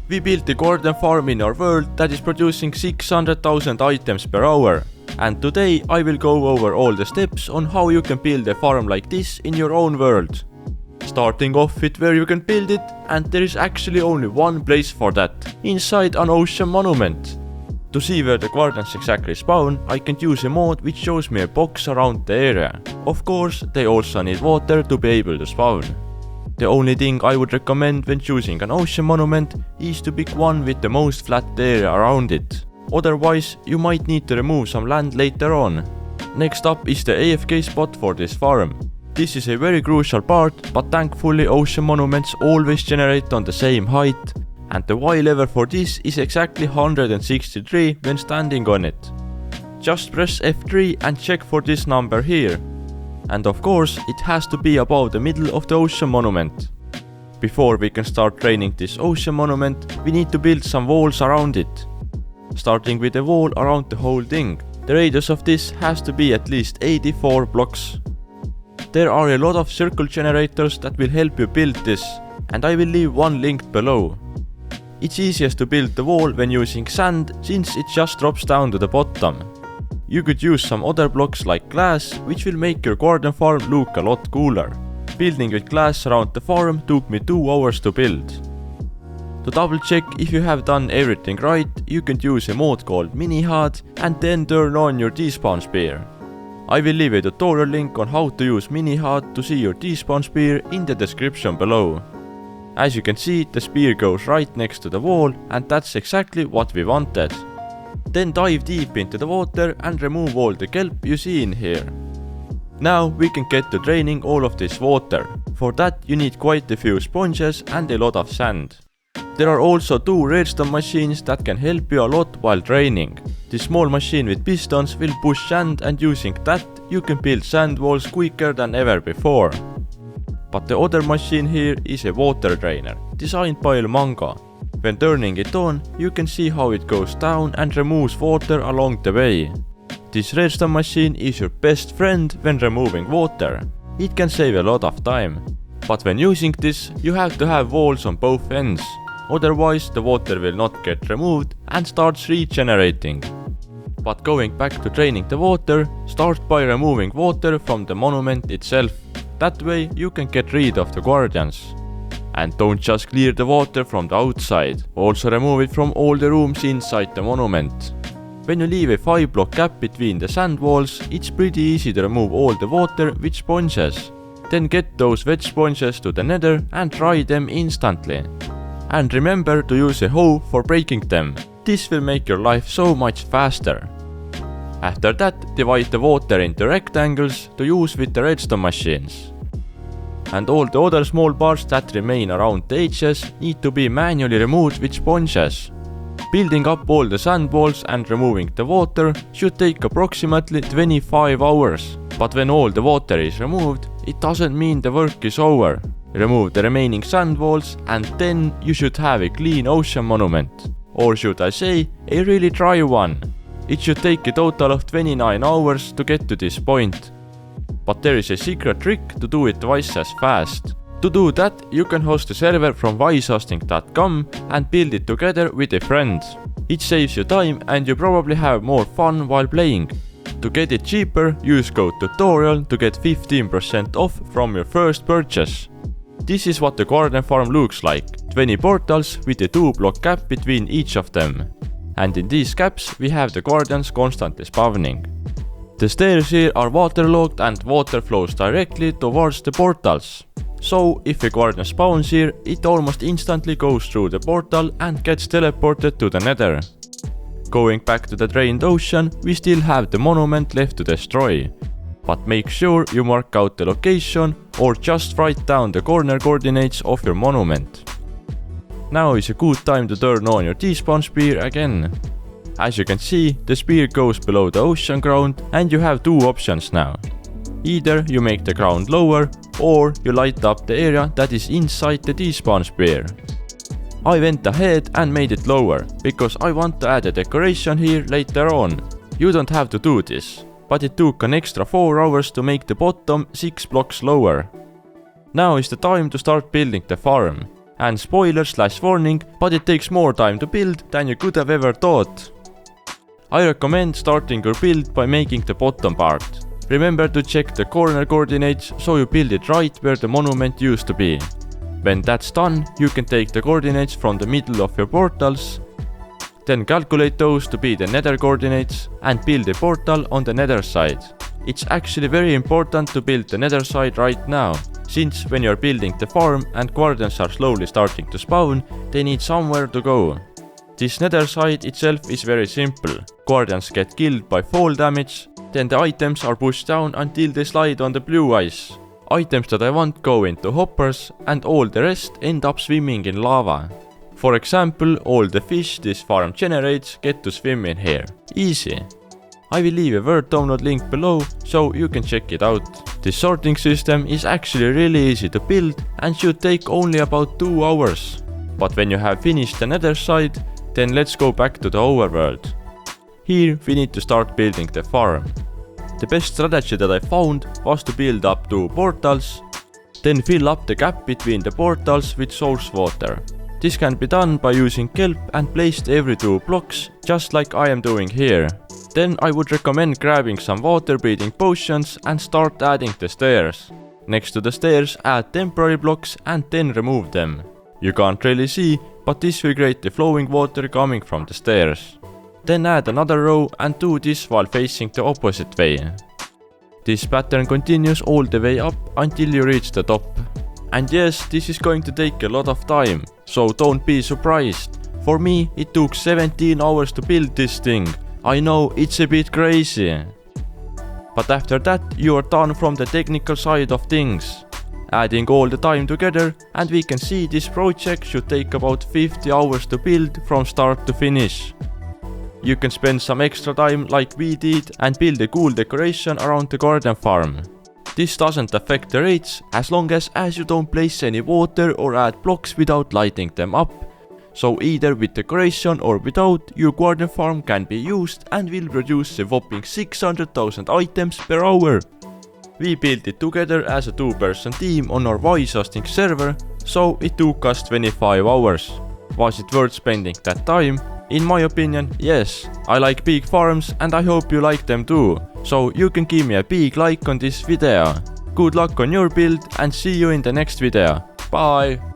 We built the garden farm in our world that is producing 600,000 items per hour. And today I will go over all the steps on how you can build a farm like this in your own world. Starting off with where you can build it, and there is actually only one place for that, inside an ocean monument. To see where the gardens exactly spawn, I can use a mod which shows me a box around the area. Of course, they also need water to be able to spawn. The only thing I would recommend when choosing an ocean monument is to pick one with the most flat area around it. Otherwise, you might need to remove some land later on. Next up is the AFK spot for this farm. This is a very crucial part, but thankfully ocean monuments always generate on the same height, and the Y level for this is exactly 163 when standing on it. Just press F3 and check for this number here. And of course, it has to be above the middle of the ocean monument. Before we can start training this ocean monument, we need to build some walls around it. Starting with a wall around the whole thing. The radius of this has to be at least 84 blocks. There are a lot of circle generators that will help you build this, and I will leave one linked below. It's easiest to build the wall when using sand, since it just drops down to the bottom. You could use some other blocks like glass, which will make your garden farm look a lot cooler. Building with glass around the farm took me 2 hours to build. To double check if you have done everything right, you can use a mod called Mini-HUD and then turn on your despawn spear. I will leave a tutorial link on how to use Mini-HUD to see your despawn spear in the description below. As you can see, the spear goes right next to the wall, and that's exactly what we wanted. Then dive deep into the water and remove all the kelp you see in here. Now we can get to draining all of this water. For that you need quite a few sponges and a lot of sand. There are also 2 redstone machines that can help you a lot while draining. This small machine with pistons will push sand, and using that you can build sand walls quicker than ever before. But the other machine here is a water drainer, designed by El Manga. When turning it on, you can see how it goes down and removes water along the way. This redstone machine is your best friend when removing water. It can save a lot of time. But when using this, you have to have walls on both ends. Otherwise, the water will not get removed and starts regenerating. But going back to draining the water, start by removing water from the monument itself. That way you can get rid of the guardians. And don't just clear the water from the outside, also remove it from all the rooms inside the monument. When you leave a 5 block gap between the sand walls, it's pretty easy to remove all the water with sponges. Then get those wet sponges to the nether and dry them instantly. And remember to use a hoe for breaking them. This will make your life so much faster. After that, divide the water into rectangles to use with the redstone machines. And all the other small parts that remain around the edges need to be manually removed with sponges. Building up all the sand walls and removing the water should take approximately 25 hours. But when all the water is removed, it doesn't mean the work is over. Remove the remaining sand walls and then you should have a clean ocean monument. Or should I say, a really dry one. It should take a total of 29 hours to get to this point. But there is a secret trick to do it twice as fast. To do that, you can host a server from wisehosting.com and build it together with a friend. It saves you time and you probably have more fun while playing. To get it cheaper, use code tutorial to get 15% off from your first purchase. This is what the garden farm looks like, 20 portals with a 2 block gap between each of them. And in these gaps we have the guardians constantly spawning. The stairs here are waterlogged and water flows directly towards the portals. So if a guardian spawns here, it almost instantly goes through the portal and gets teleported to the nether. Going back to the drained ocean, we still have the monument left to destroy. But make sure you mark out the location or just write down the corner coordinates of your monument. Now is a good time to turn on your despawn spear again. As you can see, the spear goes below the ocean ground and you have 2 options now. Either you make the ground lower or you light up the area that is inside the despawn spear. I went ahead and made it lower, because I want to add a decoration here later on. You don't have to do this, but it took an extra 4 hours to make the bottom 6 blocks lower. Now is the time to start building the farm. And spoiler/warning, but it takes more time to build than you could have ever thought. I recommend starting your build by making the bottom part. Remember to check the corner coordinates so you build it right where the monument used to be. When that's done, you can take the coordinates from the middle of your portals, then calculate those to be the nether coordinates and build a portal on the nether side. It's actually very important to build the nether side right now, since when you're building the farm and guardians are slowly starting to spawn, they need somewhere to go. This nether side itself is very simple. Guardians get killed by fall damage, then the items are pushed down until they slide on the blue ice. Items that I want go into hoppers and all the rest end up swimming in lava. For example, all the fish this farm generates get to swim in here. Easy. I will leave a word download link below so you can check it out. This sorting system is actually really easy to build and should take only about 2 hours. But when you have finished the nether side, then let's go back to the overworld. Here we need to start building the farm. The best strategy that I found was to build up 2 portals, then fill up the gap between the portals with source water. This can be done by using kelp and placed every 2 blocks, just like I am doing here. Then I would recommend grabbing some water breathing potions and start adding the stairs. Next to the stairs add temporary blocks and then remove them. You can't really see, but this will create the flowing water coming from the stairs. Then add another row and do this while facing the opposite way. This pattern continues all the way up until you reach the top. And yes, this is going to take a lot of time, so don't be surprised. For me, it took 17 hours to build this thing. I know it's a bit crazy. But after that, you are done from the technical side of things. Adding all the time together, and we can see this project should take about 50 hours to build from start to finish. You can spend some extra time like we did and build a cool decoration around the garden farm. This doesn't affect the rates as long as you don't place any water or add blocks without lighting them up. So either with decoration or without, your garden farm can be used and will produce a whopping 600,000 items per hour. We built it together as a 2-person team on our voice hosting server, so it took us 25 hours. Was it worth spending that time? In my opinion, yes. I like big farms and I hope you like them too, so you can give me a big like on this video. Good luck on your build and see you in the next video. Bye!